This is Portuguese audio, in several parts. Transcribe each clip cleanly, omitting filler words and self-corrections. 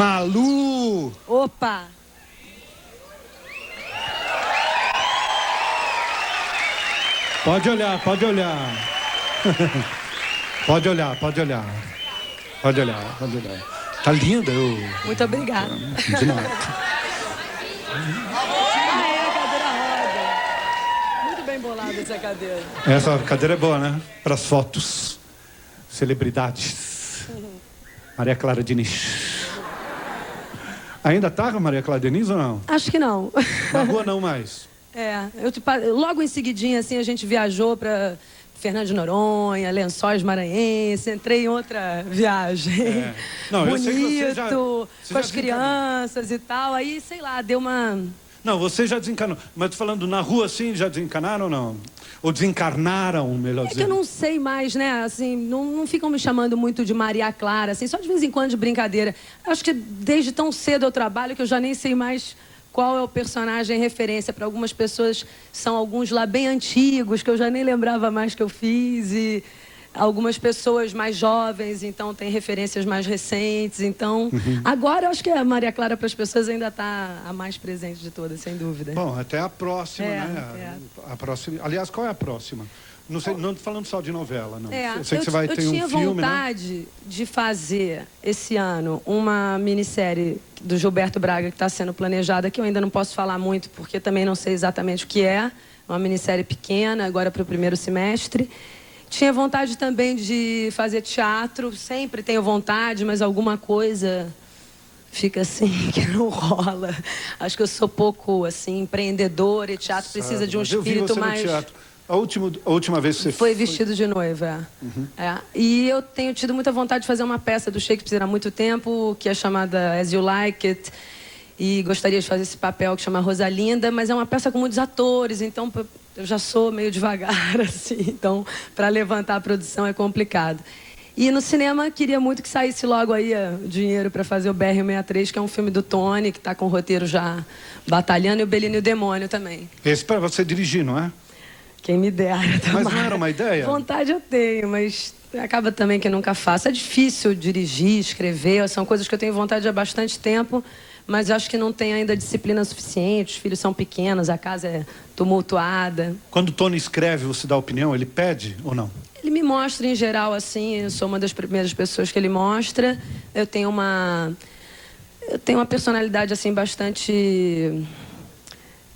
Malu! Opa! Pode olhar. Pode olhar. Pode olhar. Tá linda. Muito obrigada. De nada. Cadeira roda. Muito bem bolada essa cadeira. Essa cadeira é boa, né? Para as fotos. Celebridades. Maria Clara Diniz. Ainda tá com a Maria Clara Diniz ou não? Acho que não. Na rua não mais. Logo em seguidinha, assim, a gente viajou para Fernando de Noronha, Lençóis Maranhenses, entrei em outra viagem. Não, bonito, eu sei que você com as crianças e tal. Aí, sei lá, deu uma... Não, você já desencanou. Mas tô falando na rua, assim, já desencanaram ou não? Ou desencarnaram, melhor dizendo? É que eu não sei mais, né? Assim, não ficam me chamando muito de Maria Clara, assim, só de vez em quando de brincadeira. Acho que desde tão cedo eu trabalho que eu já nem sei mais qual é o personagem referência. Para algumas pessoas são alguns lá bem antigos, que eu já nem lembrava mais que eu fiz, e algumas pessoas mais jovens, então tem referências mais recentes. Então, agora eu acho que a Maria Clara para as pessoas ainda está a mais presente de todas, sem dúvida. Bom, até a próxima, né? A próxima. Aliás, qual é a próxima? Não sei, não tô falando só de novela, não. Eu sei que você vai ter um filme, eu tinha vontade de fazer esse ano uma minissérie do Gilberto Braga que está sendo planejada, que eu ainda não posso falar muito, porque também não sei exatamente o que é. Uma minissérie pequena, agora para o primeiro semestre. Tinha vontade também de fazer teatro, sempre tenho vontade, mas alguma coisa fica assim, que não rola. Acho que eu sou pouco, assim, empreendedora, e teatro precisa de um espírito mais... A última vez que você foi Vestido de Noiva. E eu tenho tido muita vontade de fazer uma peça do Shakespeare há muito tempo, que é chamada As You Like It, e gostaria de fazer esse papel que chama Rosalinda, mas é uma peça com muitos atores, então eu já sou meio devagar, assim, então para levantar a produção é complicado. E no cinema, queria muito que saísse logo aí o dinheiro para fazer o BR-63, que é um filme do Tony, que está com o roteiro já batalhando, e o Belino e o Demônio também. Esse para você dirigir, não é? Quem me dera. Mas não era uma ideia? Vontade eu tenho, mas acaba também que eu nunca faço. É difícil dirigir, escrever, são coisas que eu tenho vontade há bastante tempo, mas acho que não tem ainda disciplina suficiente, os filhos são pequenos, a casa é tumultuada. Quando o Tony escreve, você dá opinião, ele pede ou não? Ele me mostra em geral, assim, eu sou uma das primeiras pessoas que ele mostra. Eu tenho uma personalidade, assim, bastante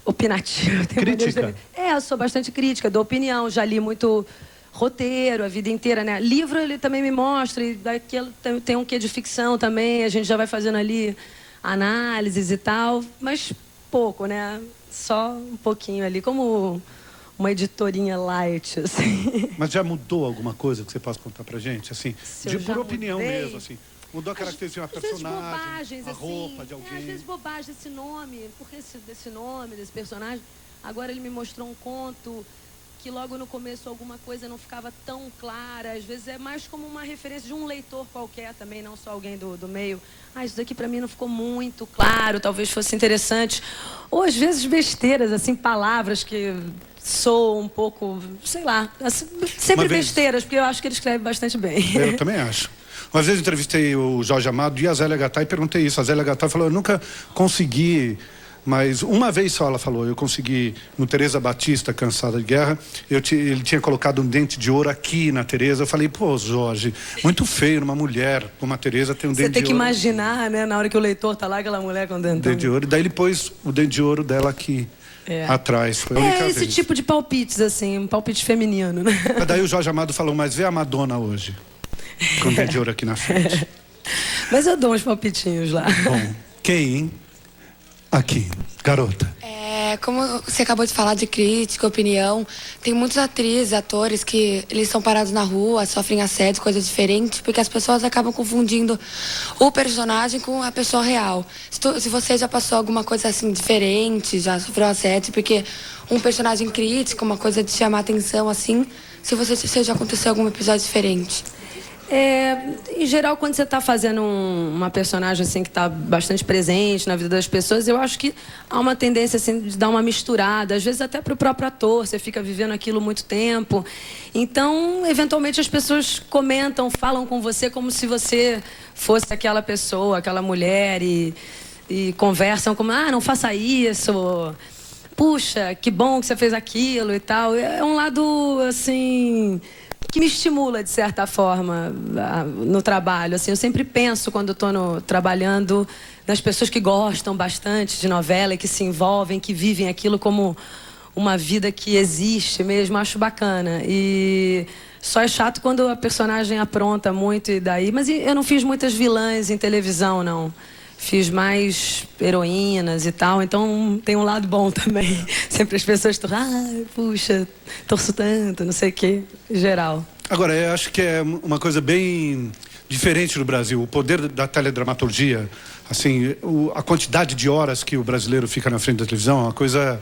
opinativa. Crítica? Eu sou bastante crítica, dou opinião, já li muito roteiro a vida inteira, né? Livro ele também me mostra, e daquilo tem um quê de ficção também, a gente já vai fazendo ali análises e tal, mas pouco, né? Só um pouquinho ali, como uma editorinha light, assim. Mas já mudou alguma coisa que você possa contar pra gente? Assim, por opinião mesmo, assim. Mudou a característica de uma personagem, bobagens, a roupa de alguém. Às vezes bobagem esse nome, porque desse nome, desse personagem. Agora ele me mostrou um conto que logo no começo alguma coisa não ficava tão clara. Às vezes é mais como uma referência de um leitor qualquer também, não só alguém do meio. Isso daqui para mim não ficou muito claro, talvez fosse interessante. Ou às vezes besteiras, assim, palavras que soam um pouco, sei lá, assim, sempre besteiras, porque eu acho que ele escreve bastante bem. Eu também acho. Uma vez eu entrevistei o Jorge Amado e a Zélia Gattai e perguntei isso. A Zélia Gattai falou, eu nunca consegui, mas uma vez só ela falou, eu consegui, no Teresa Batista, Cansada de Guerra, ele tinha colocado um dente de ouro aqui na Teresa. Eu falei, pô, Jorge, muito feio numa mulher como a Teresa tem um dente de ouro. Você tem que imaginar, né, na hora que o leitor tá lá, aquela mulher com dentão. Dente de ouro, e daí ele pôs o dente de ouro dela aqui. Atrás, foi a única vez. Esse tipo de palpites, assim, um palpite feminino, né? Mas daí o Jorge Amado falou, mas vê a Madonna hoje, com o dente de ouro aqui na frente. Mas eu dou uns palpitinhos lá. Bom, quem? Aqui, garota. Como você acabou de falar de crítica, opinião, tem muitas atrizes, atores que eles são parados na rua, sofrem assédio, coisas diferentes, porque as pessoas acabam confundindo o personagem com a pessoa real. Se você já passou alguma coisa assim diferente, já sofreu assédio, porque um personagem crítico, uma coisa de chamar atenção assim, se já aconteceu algum episódio diferente. Em geral, quando você está fazendo uma personagem assim que está bastante presente na vida das pessoas, eu acho que há uma tendência assim de dar uma misturada, às vezes até para o próprio ator, você fica vivendo aquilo muito tempo. Então, eventualmente as pessoas comentam, falam com você como se você fosse aquela pessoa, aquela mulher e conversam como, não faça isso, puxa, que bom que você fez aquilo e tal. É um lado assim que me estimula, de certa forma, no trabalho. Assim, eu sempre penso, quando estou trabalhando, nas pessoas que gostam bastante de novela e que se envolvem, que vivem aquilo como uma vida que existe mesmo. Acho bacana. E só é chato quando a personagem apronta muito e daí... Mas eu não fiz muitas vilãs em televisão, não. Fiz mais heroínas e tal, então tem um lado bom também. Sempre as pessoas estão, puxa, torço tanto, não sei o quê, em geral. Agora, eu acho que é uma coisa bem diferente no Brasil. O poder da teledramaturgia, assim, a quantidade de horas que o brasileiro fica na frente da televisão é uma coisa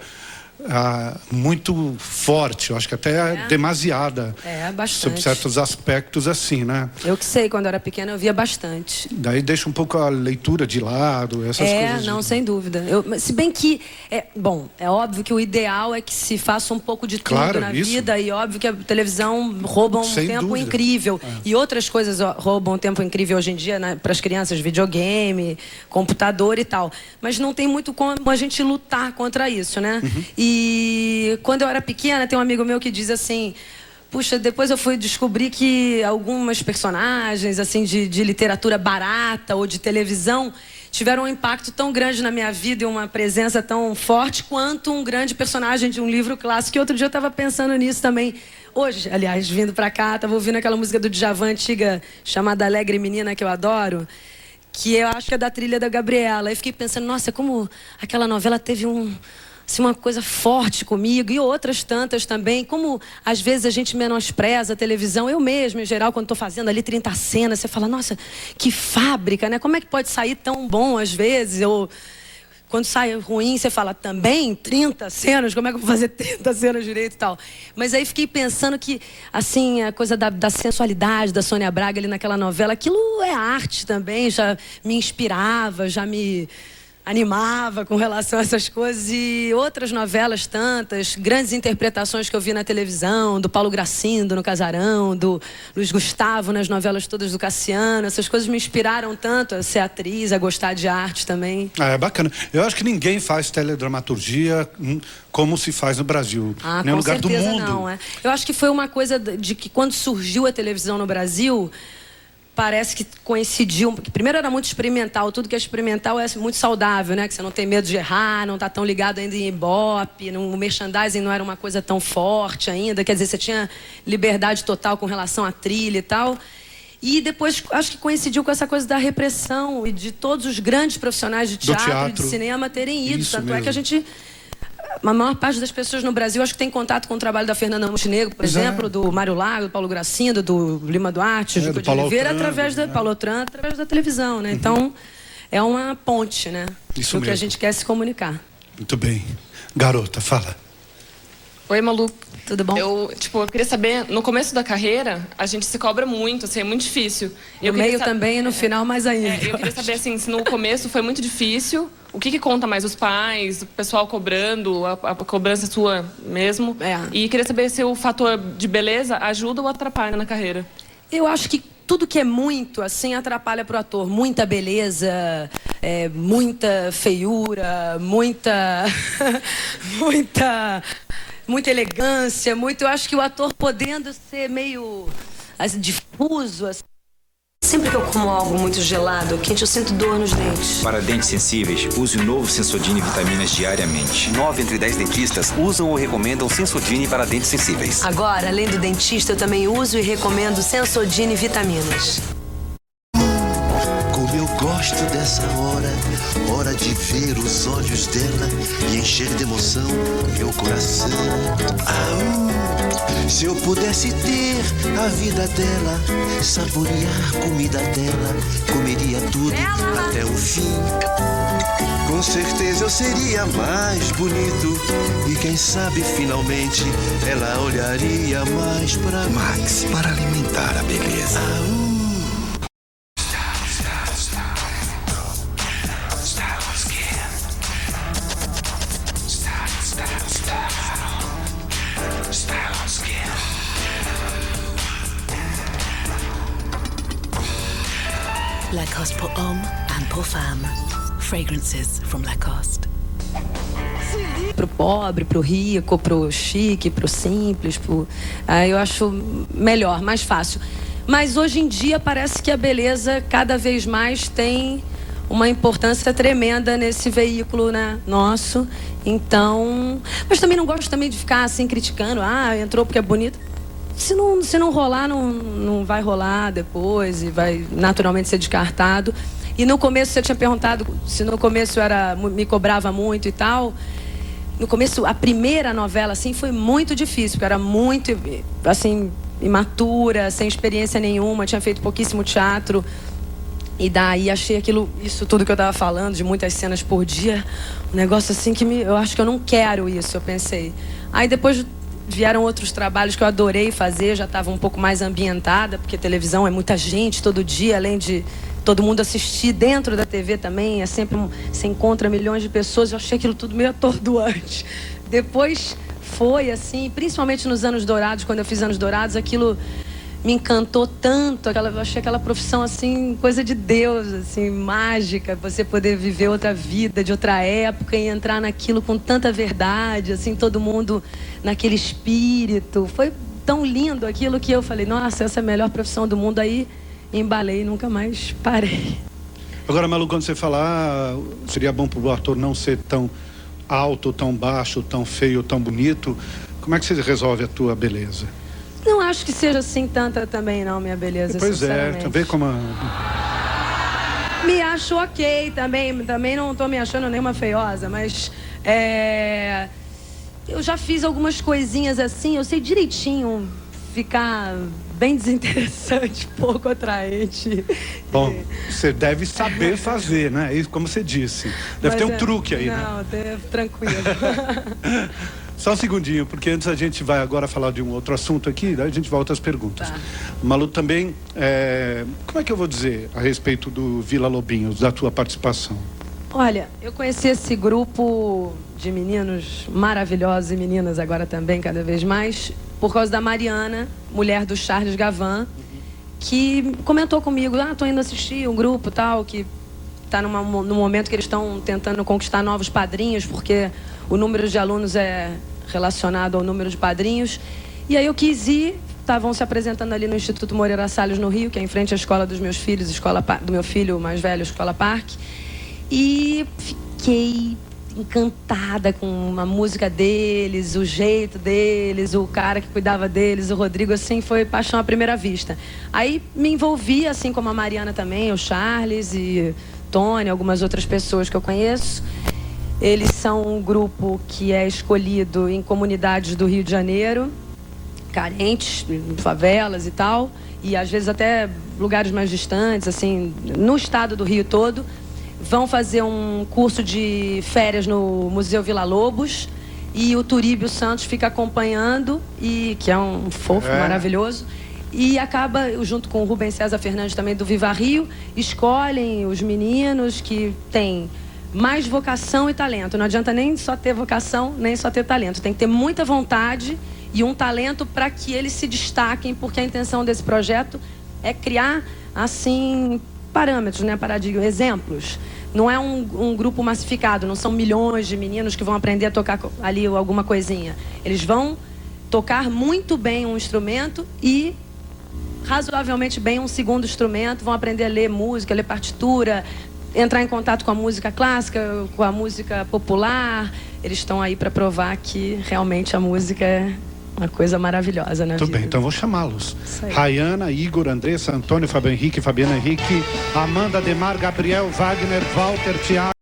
muito forte, eu acho que até demasiada. Bastante. Sobre certos aspectos assim, né? Eu que sei, quando eu era pequena eu via bastante. Daí deixa um pouco a leitura de lado, essas coisas. Não, sem dúvida. Se bem que, é óbvio que o ideal é que se faça um pouco de tudo na vida, e óbvio que a televisão rouba um tempo incrível. E outras coisas roubam um tempo incrível hoje em dia, né, para as crianças, videogame, computador e tal. Mas não tem muito como a gente lutar contra isso, né? E quando eu era pequena, tem um amigo meu que diz assim, puxa, depois eu fui descobrir que algumas personagens assim de literatura barata ou de televisão tiveram um impacto tão grande na minha vida e uma presença tão forte quanto um grande personagem de um livro clássico. E outro dia eu estava pensando nisso também. Hoje, aliás, vindo para cá, estava ouvindo aquela música do Djavan antiga chamada Alegre Menina, que eu adoro, que eu acho que é da trilha da Gabriela. Aí fiquei pensando, nossa, como aquela novela teve uma coisa forte comigo, e outras tantas também, como às vezes a gente menospreza a televisão. Eu mesma, em geral, quando estou fazendo ali 30 cenas, você fala, nossa, que fábrica, né? Como é que pode sair tão bom às vezes? Ou quando sai ruim, você fala, também 30 cenas, como é que eu vou fazer 30 cenas direito e tal? Mas aí fiquei pensando que, assim, a coisa da sensualidade da Sônia Braga ali naquela novela, aquilo é arte também, já me inspirava, já me animava com relação a essas coisas. E outras novelas tantas, grandes interpretações que eu vi na televisão, do Paulo Gracindo no Casarão, do Luiz Gustavo nas novelas todas do Cassiano, essas coisas me inspiraram tanto a ser atriz, a gostar de arte também. É bacana. Eu acho que ninguém faz teledramaturgia como se faz no Brasil. Nenhum lugar do mundo. Não. Eu acho que foi uma coisa de que quando surgiu a televisão no Brasil, parece que coincidiu, porque primeiro era muito experimental, tudo que é experimental é muito saudável, né? Que você não tem medo de errar, não está tão ligado ainda em Ibope, o merchandising não era uma coisa tão forte ainda, quer dizer, você tinha liberdade total com relação à trilha e tal. E depois, acho que coincidiu com essa coisa da repressão e de todos os grandes profissionais de teatro e de cinema terem ido. Tanto é que a gente... A maior parte das pessoas no Brasil, acho que tem contato com o trabalho da Fernanda Montenegro, por exemplo, do Mário Lago, do Paulo Gracindo, do Lima Duarte, do de Oliveira, através da Paulo Otran, através da televisão, né? Então, é uma ponte, né? Isso mesmo. Que a gente quer se comunicar. Muito bem. Garota, fala. Oi, Malu. Tudo bom? Eu queria saber, no começo da carreira, a gente se cobra muito, assim, é muito difícil. No meio também e no final mais ainda. Eu queria saber, assim, se no começo foi muito difícil, o que conta mais? Os pais, o pessoal cobrando, a cobrança sua mesmo? E queria saber se o fator de beleza ajuda ou atrapalha na carreira. Eu acho que tudo que é muito, assim, atrapalha pro ator. Muita beleza, muita feiura, muita elegância, eu acho que o ator podendo ser meio assim, difuso, assim. Sempre que eu como algo muito gelado, quente, eu sinto dor nos dentes. Para dentes sensíveis, use o novo Sensodyne Vitaminas diariamente. 9 entre 10 dentistas usam ou recomendam Sensodyne para dentes sensíveis. Agora, além do dentista, eu também uso e recomendo Sensodyne Vitaminas. Como eu gosto dessa hora de ver os olhos dela e encher de emoção meu coração. Se eu pudesse ter a vida dela, saborear a comida dela, comeria tudo até o fim. Com certeza eu seria mais bonito e quem sabe finalmente ela olharia mais pra Max, para alimentar a beleza. Lacoste pour hommes and pour femmes. Fragrances from Lacoste. Pro pobre, pro rico, pro chique, pro simples, eu acho melhor, mais fácil. Mas hoje em dia parece que a beleza cada vez mais tem uma importância tremenda nesse veículo, né, nosso. Então, mas também não gosto também de ficar assim criticando, entrou porque é bonito. Se não rolar, não vai rolar depois e vai naturalmente ser descartado. E no começo você tinha perguntado se no começo me cobrava muito e tal. No começo, a primeira novela, assim, foi muito difícil, porque eu era muito, assim, imatura, sem experiência nenhuma, tinha feito pouquíssimo teatro. E daí achei isso tudo que eu tava falando, de muitas cenas por dia, um negócio assim que eu acho que eu não quero isso, eu pensei. Aí depois vieram outros trabalhos que eu adorei fazer, já estava um pouco mais ambientada, porque televisão é muita gente todo dia, além de todo mundo assistir dentro da TV também, você encontra milhões de pessoas, eu achei aquilo tudo meio atordoante. Depois foi assim, principalmente nos Anos Dourados, quando eu fiz Anos Dourados, aquilo me encantou tanto, eu achei aquela profissão assim, coisa de Deus, assim, mágica, você poder viver outra vida, de outra época e entrar naquilo com tanta verdade, assim, todo mundo naquele espírito. Foi tão lindo aquilo que eu falei, nossa, essa é a melhor profissão do mundo. Aí embalei e nunca mais parei. Agora, Malu, quando você falar, seria bom para o ator não ser tão alto, tão baixo, tão feio, tão bonito, como é que você resolve a tua beleza? Não acho que seja assim tanta também não, minha beleza, pois sinceramente. Vê como... Me acho ok também não tô me achando nenhuma feiosa, mas eu já fiz algumas coisinhas assim, eu sei direitinho ficar bem desinteressante, pouco atraente. Bom, você deve saber fazer, né? Isso, como você disse. Deve ter um truque aí, né? Não, tranquilo. Só um segundinho, porque antes a gente vai agora falar de um outro assunto aqui, daí a gente volta às perguntas. Tá. Malu, também, como é que eu vou dizer a respeito do Vila Lobinhos, da tua participação? Olha, eu conheci esse grupo de meninos maravilhosos e meninas agora também, cada vez mais, por causa da Mariana, mulher do Charles Gavan, que comentou comigo, tô indo assistir um grupo tal, que está no momento que eles estão tentando conquistar novos padrinhos, porque o número de alunos é relacionado ao número de padrinhos. E aí eu quis ir, estavam se apresentando ali no Instituto Moreira Salles, no Rio, que é em frente à escola dos meus filhos, do meu filho mais velho, Escola Parque. E fiquei encantada com a música deles, o jeito deles, o cara que cuidava deles, o Rodrigo, assim, foi paixão à primeira vista. Aí me envolvi, assim como a Mariana também, o Charles e Tony, algumas outras pessoas que eu conheço. Eles são um grupo que é escolhido em comunidades do Rio de Janeiro, carentes, em favelas e tal, e às vezes até lugares mais distantes, assim, no estado do Rio todo. Vão fazer um curso de férias no Museu Villa-Lobos e o Turíbio Santos fica acompanhando, que é um fofo maravilhoso. E acaba, junto com o Rubens César Fernandes também do Viva Rio, escolhem os meninos que têm mais vocação e talento. Não adianta nem só ter vocação, nem só ter talento. Tem que ter muita vontade e um talento para que eles se destaquem, porque a intenção desse projeto é criar, assim, parâmetros, né, paradigmas, exemplos. Não é um grupo massificado, não são milhões de meninos que vão aprender a tocar ali alguma coisinha. Eles vão tocar muito bem um instrumento e razoavelmente bem um segundo instrumento, vão aprender a ler música, ler partitura, entrar em contato com a música clássica, com a música popular. Eles estão aí para provar que realmente a música é uma coisa maravilhosa, né? Tudo bem, então vou chamá-los. Rayana, Igor, Andressa, Antônio, Fábio Henrique, Fabiana Henrique, Amanda, Demar, Gabriel, Wagner, Walter, Thiago.